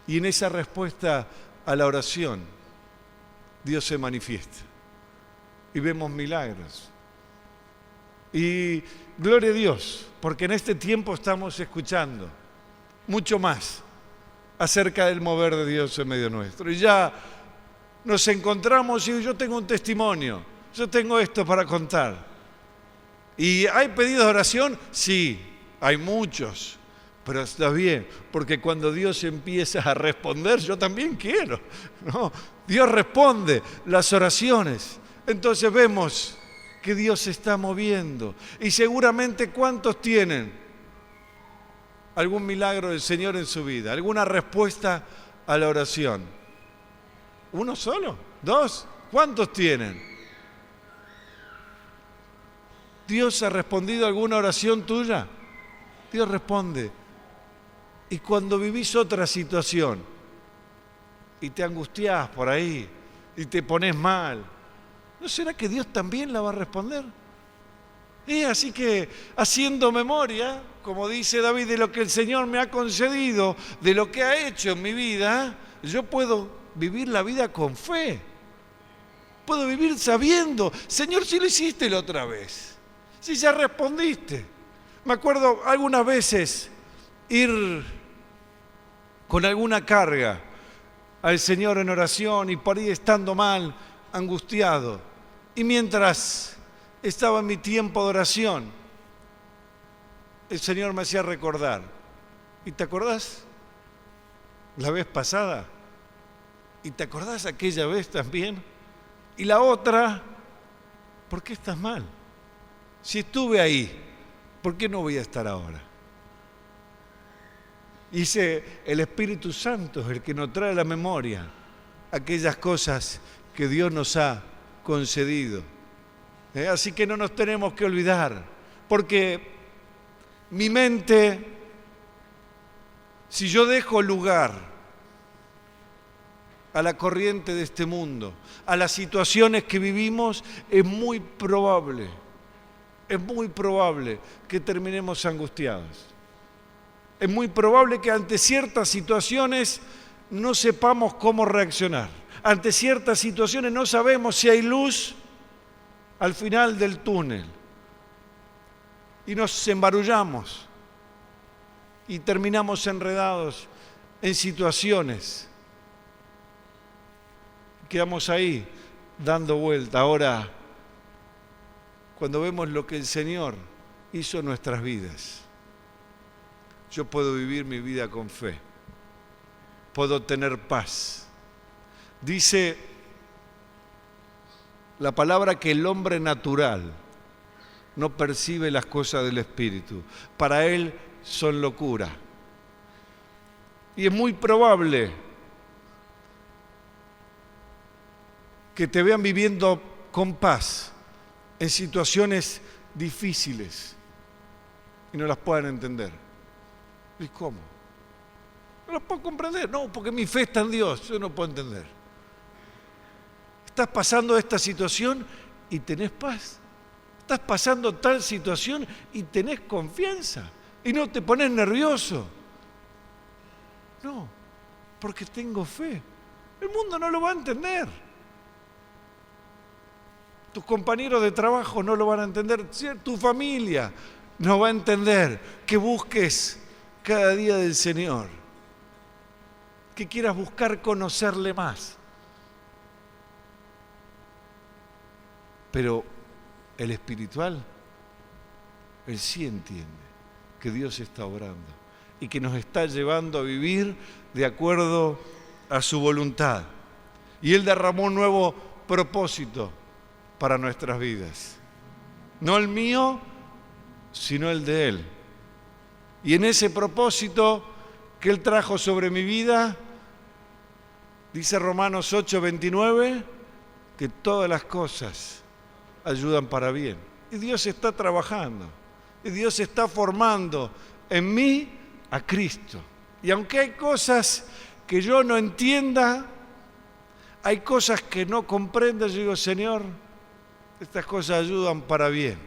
Y en esa respuesta a la oración, Dios se manifiesta. Y vemos milagros. Y gloria a Dios, porque en este tiempo estamos escuchando mucho más acerca del mover de Dios en medio nuestro. Y ya nos encontramos y yo tengo un testimonio, yo tengo esto para contar. ¿Y hay pedidos de oración? Sí, hay muchos, pero está bien, porque cuando Dios empieza a responder, yo también quiero, ¿no? Dios responde las oraciones. Entonces vemos que Dios se está moviendo. Y seguramente, ¿cuántos tienen algún milagro del Señor en su vida? ¿Alguna respuesta a la oración? ¿Uno solo? ¿Dos? ¿Cuántos tienen? ¿Dios ha respondido a alguna oración tuya? Dios responde. Y cuando vivís otra situación y te angustiás por ahí y te pones mal, ¿no será que Dios también la va a responder? Así que, haciendo memoria, como dice David, de lo que el Señor me ha concedido, de lo que ha hecho en mi vida, yo puedo vivir la vida con fe. Puedo vivir sabiendo, Señor, si lo hiciste la otra vez, si ya respondiste. Me acuerdo algunas veces ir con alguna carga al Señor en oración y por ahí estando mal, angustiado. Y mientras estaba en mi tiempo de oración, el Señor me hacía recordar. ¿Y te acordás? la vez pasada. ¿Y te acordás aquella vez también? Y la otra, ¿por qué estás mal? Si estuve ahí, ¿por qué no voy a estar ahora? Dice, el Espíritu Santo es el que nos trae a la memoria aquellas cosas que Dios nos ha concedido. Así que no nos tenemos que olvidar, porque mi mente, si yo dejo lugar a la corriente de este mundo, a las situaciones que vivimos, es muy probable que terminemos angustiados. Es muy probable que ante ciertas situaciones no sepamos cómo reaccionar. Ante ciertas situaciones no sabemos si hay luz al final del túnel. Y nos embarullamos y terminamos enredados en situaciones. Quedamos ahí dando vuelta. Ahora, cuando vemos lo que el Señor hizo en nuestras vidas, yo puedo vivir mi vida con fe, puedo tener paz. Dice la palabra que el hombre natural no percibe las cosas del Espíritu. Para él son locura. Y es muy probable que te vean viviendo con paz en situaciones difíciles y no las puedan entender. ¿Y cómo? No las puedo comprender. No, porque mi fe está en Dios. Yo no puedo entender. Estás pasando esta situación y tenés paz. Estás pasando tal situación y tenés confianza. Y no te pones nervioso. No, porque tengo fe. El mundo no lo va a entender. Tus compañeros de trabajo no lo van a entender. Tu familia no va a entender. Que busques cada día del Señor. Que quieras buscar conocerle más. Pero el espiritual, él sí entiende que Dios está obrando y que nos está llevando a vivir de acuerdo a su voluntad. Y Él derramó un nuevo propósito para nuestras vidas. No el mío, sino el de Él. Y en ese propósito que Él trajo sobre mi vida, dice Romanos 8:29, que todas las cosas ayudan para bien. Y Dios está trabajando. Y Dios está formando en mí a Cristo. Y aunque hay cosas que yo no entienda, hay cosas que no comprenda, yo digo, Señor, estas cosas ayudan para bien.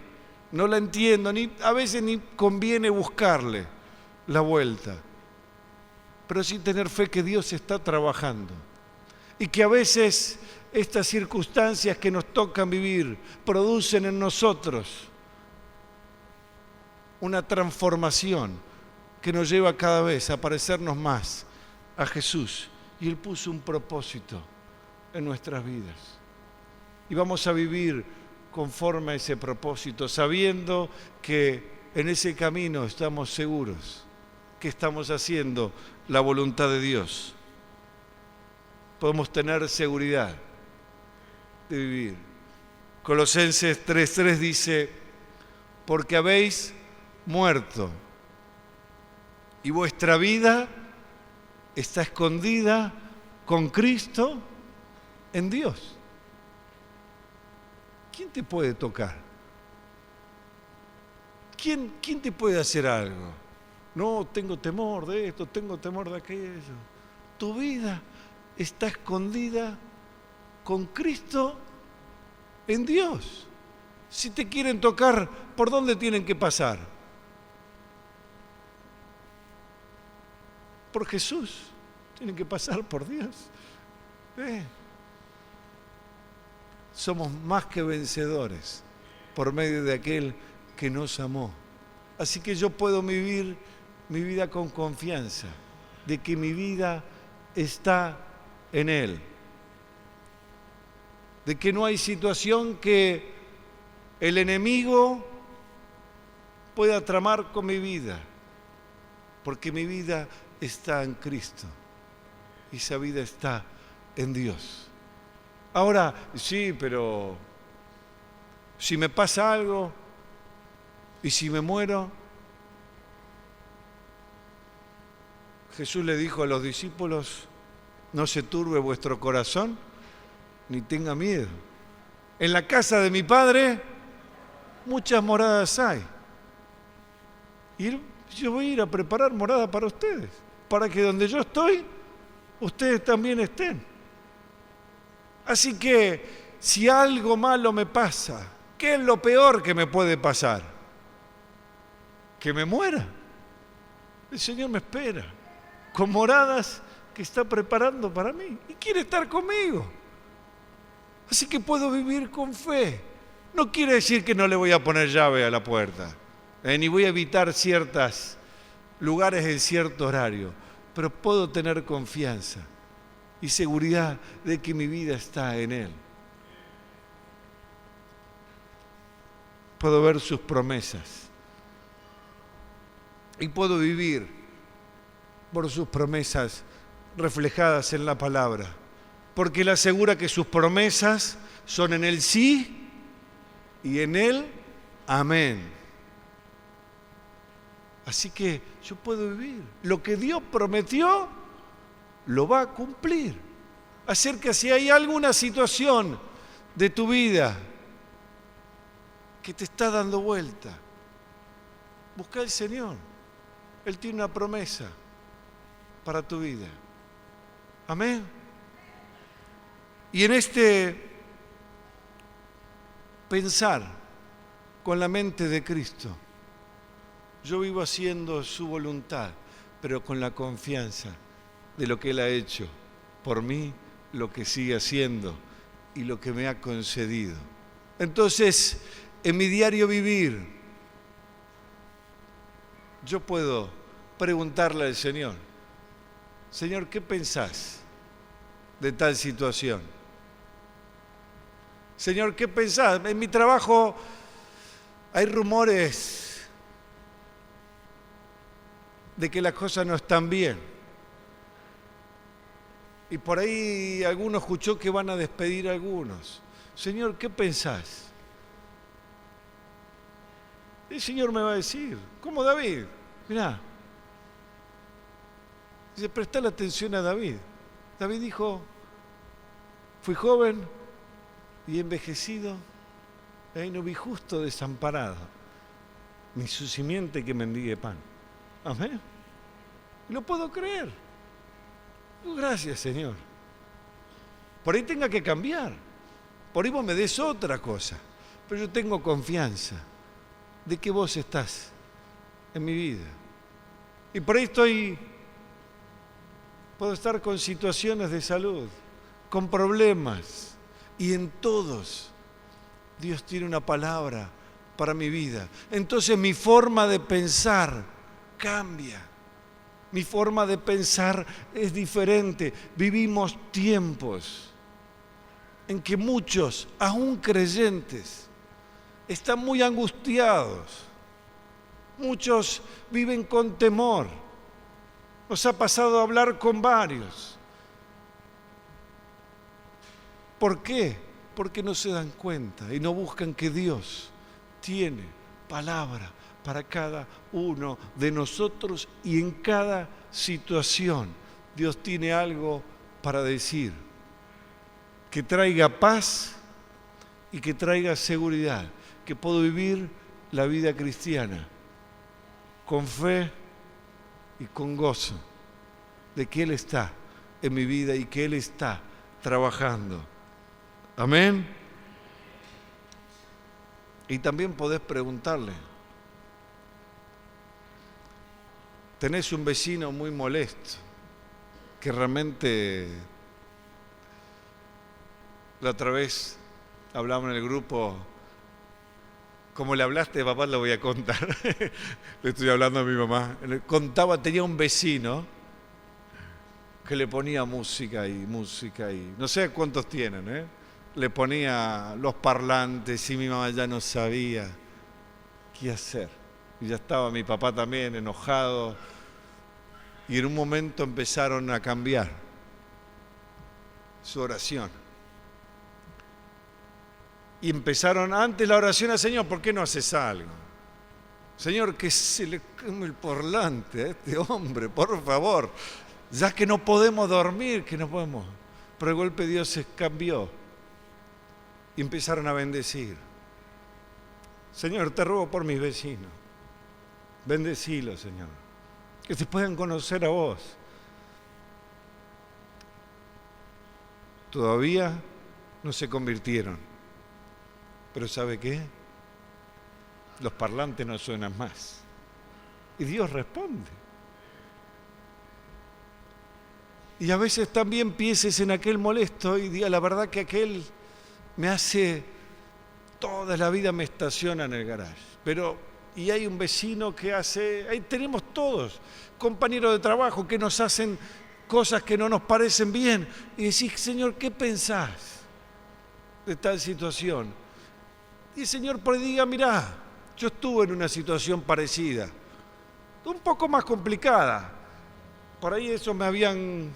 No la entiendo, a veces ni conviene buscarle la vuelta. Pero sí tener fe que Dios está trabajando. Y que a veces estas circunstancias que nos tocan vivir producen en nosotros una transformación que nos lleva cada vez a parecernos más a Jesús. Y Él puso un propósito en nuestras vidas. Y vamos a vivir conforme a ese propósito, sabiendo que en ese camino estamos seguros que estamos haciendo la voluntad de Dios. Podemos tener seguridad de vivir. Colosenses 3:3 dice, porque habéis muerto y vuestra vida está escondida con Cristo en Dios. ¿Quién te puede tocar? ¿Quién te puede hacer algo? No, tengo temor de esto, tengo temor de aquello. Tu vida está escondida con Cristo en Dios. Si te quieren tocar, ¿por dónde tienen que pasar? Por Jesús. Tienen que pasar por Dios. Somos más que vencedores por medio de aquel que nos amó. Así que yo puedo vivir mi vida con confianza de que mi vida está en Él. De que no hay situación que el enemigo pueda tramar con mi vida, porque mi vida está en Cristo y esa vida está en Dios. Ahora, sí, pero si me pasa algo y si me muero, Jesús le dijo a los discípulos, no se turbe vuestro corazón, ni tenga miedo. En la casa de mi Padre muchas moradas hay. Y yo voy a ir a preparar morada para ustedes, para que donde yo estoy, ustedes también estén. Así que, si algo malo me pasa, ¿qué es lo peor que me puede pasar? Que me muera. El Señor me espera, con moradas que está preparando para mí y quiere estar conmigo. Así que puedo vivir con fe. No quiere decir que no le voy a poner llave a la puerta, ni voy a evitar ciertos lugares en cierto horario, pero puedo tener confianza y seguridad de que mi vida está en Él. Puedo ver sus promesas y puedo vivir por sus promesas reflejadas en la palabra, porque Él asegura que sus promesas son en el sí y en el amén. Así que yo puedo vivir. Lo que Dios prometió, lo va a cumplir. Acerca si hay alguna situación de tu vida que te está dando vuelta, busca al Señor. Él tiene una promesa para tu vida. Amén. Y en este pensar con la mente de Cristo, yo vivo haciendo su voluntad, pero con la confianza de lo que Él ha hecho por mí, lo que sigue haciendo y lo que me ha concedido. Entonces, en mi diario vivir, yo puedo preguntarle al Señor, Señor, ¿qué pensás de tal situación? Señor, ¿qué pensás? En mi trabajo hay rumores de que las cosas no están bien. Y por ahí alguno escuchó que van a despedir a algunos. Señor, ¿qué pensás? El Señor me va a decir, ¿cómo David? Mirá. Dice, prestá la atención a David. David dijo, fui joven y envejecido, y ahí no vi justo desamparado, ni su simiente que mendigue pan. Amén. Lo puedo creer. Gracias, Señor. Por ahí tenga que cambiar. Por ahí vos me des otra cosa. Pero yo tengo confianza de que vos estás en mi vida. Y por ahí puedo estar con situaciones de salud, con problemas. Y en todos, Dios tiene una palabra para mi vida. Entonces mi forma de pensar cambia. Mi forma de pensar es diferente. Vivimos tiempos en que muchos, aún creyentes, están muy angustiados. Muchos viven con temor. Nos ha pasado a hablar con varios. ¿Por qué? Porque no se dan cuenta y no buscan que Dios tiene palabra para cada uno de nosotros y en cada situación. Dios tiene algo para decir que traiga paz y que traiga seguridad, que puedo vivir la vida cristiana con fe y con gozo de que Él está en mi vida y que Él está trabajando. Amén. Y también podés preguntarle, tenés un vecino muy molesto, que realmente la otra vez hablamos en el grupo, como le hablaste de papá, lo voy a contar. Le estoy hablando a mi mamá. Tenía un vecino que le ponía música y no sé cuántos tienen, le ponía los parlantes y mi mamá ya no sabía qué hacer. Y ya estaba mi papá también enojado. Y en un momento empezaron a cambiar su oración. Y empezaron antes la oración al Señor, ¿por qué no haces algo? Señor, que se le come el porlante a este hombre, por favor. Ya que no podemos dormir, que no podemos. Pero de golpe Dios se cambió y empezaron a bendecir. Señor, te ruego por mis vecinos. Bendecilos, Señor. Que te puedan conocer a vos. Todavía no se convirtieron. Pero ¿sabe qué? Los parlantes no suenan más. Y Dios responde. Y a veces también pienses en aquel molesto y diga, la verdad que aquel me hace, toda la vida me estaciona en el garage. Y hay un vecino que hace, ahí tenemos todos, compañeros de trabajo que nos hacen cosas que no nos parecen bien. Y decís, Señor, ¿qué pensás de tal situación? Y el Señor por ahí diga, mirá, yo estuve en una situación parecida, un poco más complicada. Por ahí eso me habían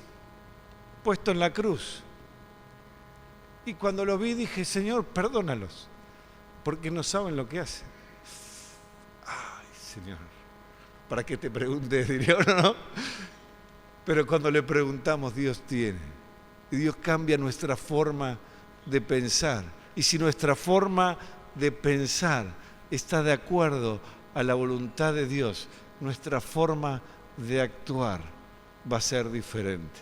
puesto en la cruz. Y cuando lo vi dije, Señor, perdónalos, porque no saben lo que hacen. Ay, Señor, ¿para qué te preguntes? Diría, ¿no? Pero cuando le preguntamos, Dios tiene. Y Dios cambia nuestra forma de pensar. Y si nuestra forma de pensar está de acuerdo a la voluntad de Dios, nuestra forma de actuar va a ser diferente.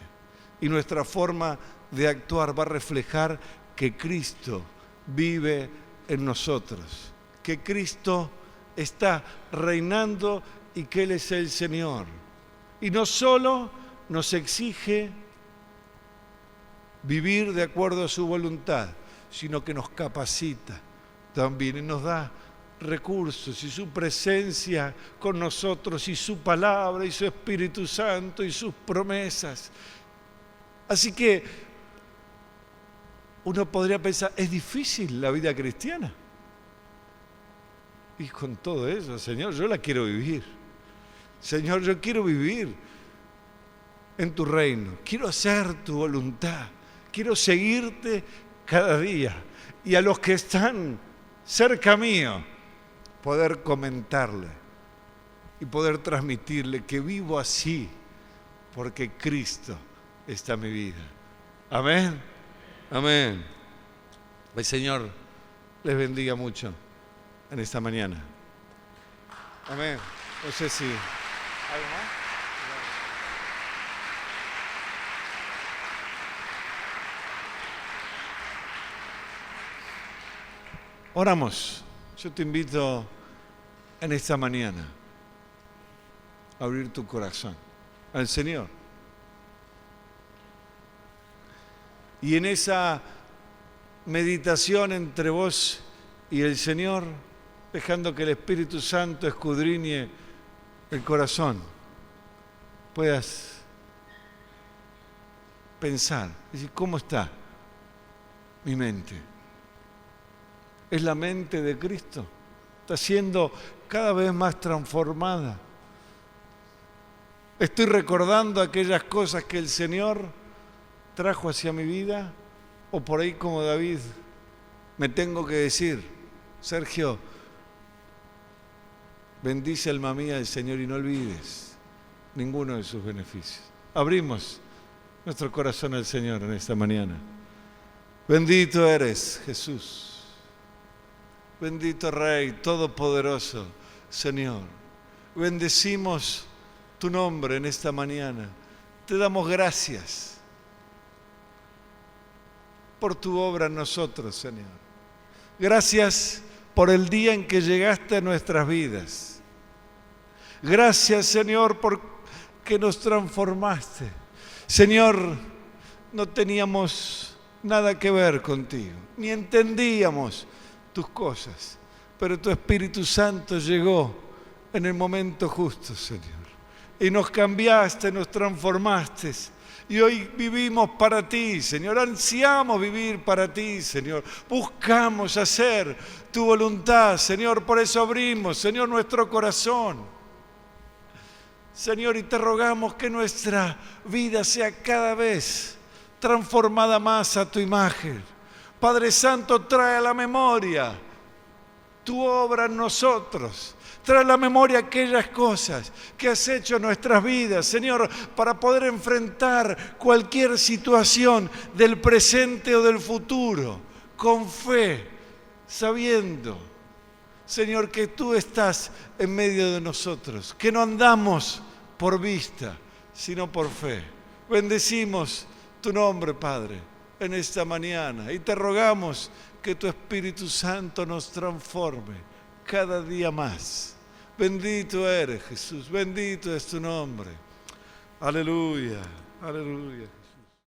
Y nuestra forma de actuar va a reflejar que Cristo vive en nosotros, que Cristo está reinando y que Él es el Señor. Y no solo nos exige vivir de acuerdo a su voluntad, sino que nos capacita también y nos da recursos y su presencia con nosotros y su palabra y su Espíritu Santo y sus promesas. Así que uno podría pensar, es difícil la vida cristiana. Y con todo eso, Señor, yo la quiero vivir. Señor, yo quiero vivir en tu reino. Quiero hacer tu voluntad. Quiero seguirte cada día. Y a los que están cerca mío, poder comentarle y poder transmitirle que vivo así porque Cristo está en mi vida. Amén. Amén. El Señor les bendiga mucho en esta mañana. Amén. No sé si... ¿Algo más? Oramos. Yo te invito en esta mañana a abrir tu corazón al Señor. Y en esa meditación entre vos y el Señor, dejando que el Espíritu Santo escudriñe el corazón, puedas pensar, decir, ¿cómo está mi mente? ¿Es la mente de Cristo? ¿Está siendo cada vez más transformada? ¿Estoy recordando aquellas cosas que el Señor trajo hacia mi vida? ¿O por ahí como David me tengo que decir, Sergio, bendice alma mía al Señor y no olvides ninguno de sus beneficios? Abrimos nuestro corazón al Señor en esta mañana. Bendito eres, Jesús. Bendito Rey, Todopoderoso, Señor. Bendecimos tu nombre en esta mañana. Te damos gracias por tu obra en nosotros, Señor. Gracias por el día en que llegaste a nuestras vidas. Gracias, Señor, por que nos transformaste. Señor, no teníamos nada que ver contigo, ni entendíamos tus cosas, pero tu Espíritu Santo llegó en el momento justo, Señor, y nos cambiaste, nos transformaste, y hoy vivimos para ti, Señor, ansiamos vivir para ti, Señor, buscamos hacer tu voluntad, Señor, por eso abrimos, Señor, nuestro corazón, Señor, y te rogamos que nuestra vida sea cada vez transformada más a tu imagen. Padre Santo, trae a la memoria tu obra en nosotros. Trae a la memoria aquellas cosas que has hecho en nuestras vidas, Señor, para poder enfrentar cualquier situación del presente o del futuro con fe, sabiendo, Señor, que tú estás en medio de nosotros, que no andamos por vista, sino por fe. Bendecimos tu nombre, Padre, en esta mañana y te rogamos que tu Espíritu Santo nos transforme cada día más. Bendito eres, Jesús, bendito es tu nombre. Aleluya, aleluya.